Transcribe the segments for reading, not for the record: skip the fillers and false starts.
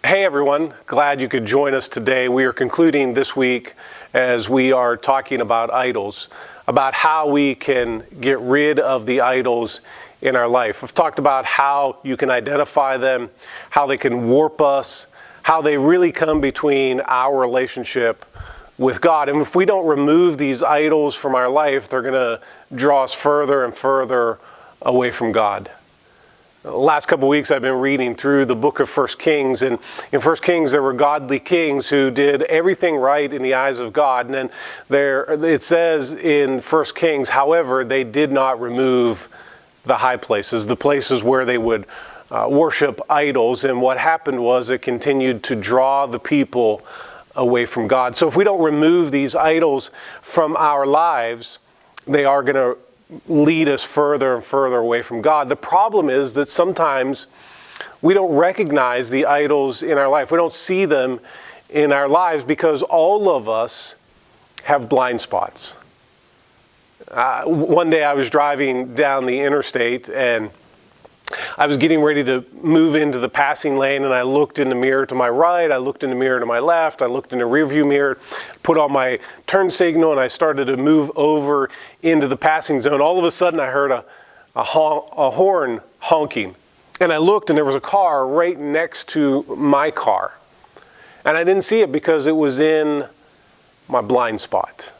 Hey everyone, glad you could join us today. We are concluding this week as we are talking about idols, about how we can get rid of the idols in our life. We've talked about how you can identify them, how they can warp us, how they really come between our relationship with God. And if we don't remove these idols from our life, they're going to draw us further and further away from God. The last couple of weeks I've been reading through the book of 1 Kings, and in 1 Kings there were godly kings who did everything right in the eyes of God. And then it says in 1 Kings, however, they did not remove the high places, the places where they would worship idols. And what happened was it continued to draw the people away from God. So if we don't remove these idols from our lives, they are going to lead us further and further away from God. The problem is that sometimes we don't recognize the idols in our life. We don't see them in our lives because all of us have blind spots. One day I was driving down the interstate and I was getting ready to move into the passing lane, and I looked in the mirror to my right, I looked in the mirror to my left, I looked in the rearview mirror, put on my turn signal, and I started to move over into the passing zone. All of a sudden I heard a horn honking, and I looked and there was a car right next to my car. And I didn't see it because it was in my blind spot.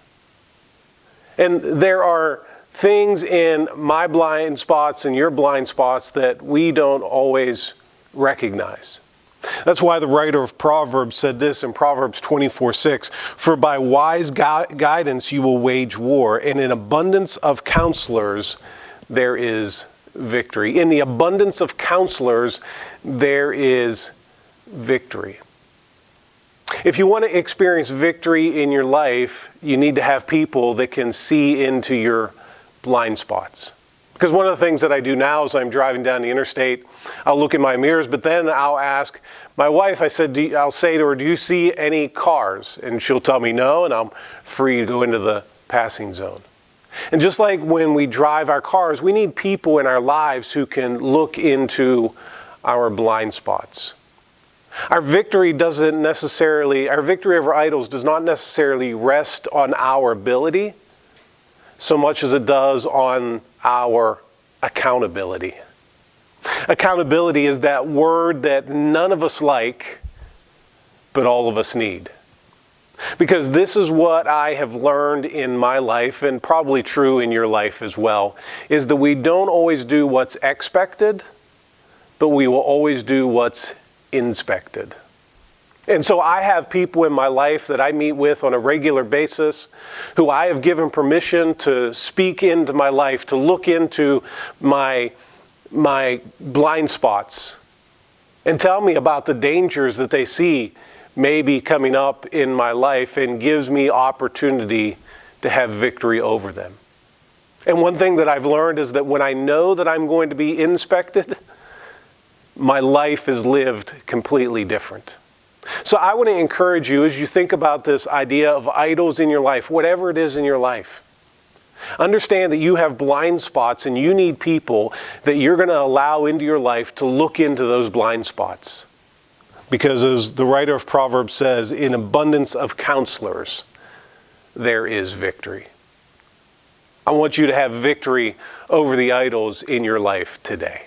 And there are things in my blind spots and your blind spots that we don't always recognize. That's why the writer of Proverbs said this in Proverbs 24:6, "For by wise guidance you will wage war, and in abundance of counselors there is victory." In the abundance of counselors there is victory. If you want to experience victory in your life, you need to have people that can see into your blind spots. Because one of the things that I do now is I'm driving down the interstate, I'll look in my mirrors, but then I'll ask my wife, I'll say to her, "Do you see any cars?" And she'll tell me no, and I'm free to go into the passing zone. And just like when we drive our cars, we need people in our lives who can look into our blind spots. Our victory over idols does not necessarily rest on our ability so much as it does on our accountability. Accountability is that word that none of us like, but all of us need. Because this is what I have learned in my life, and probably true in your life as well, is that we don't always do what's expected, but we will always do what's inspected. And so I have people in my life that I meet with on a regular basis who I have given permission to speak into my life, to look into my blind spots and tell me about the dangers that they see maybe coming up in my life, and gives me opportunity to have victory over them. And one thing that I've learned is that when I know that I'm going to be inspected, my life is lived completely different. So I want to encourage you as you think about this idea of idols in your life, whatever it is in your life, understand that you have blind spots and you need people that you're going to allow into your life to look into those blind spots. Because as the writer of Proverbs says, in abundance of counselors, there is victory. I want you to have victory over the idols in your life today.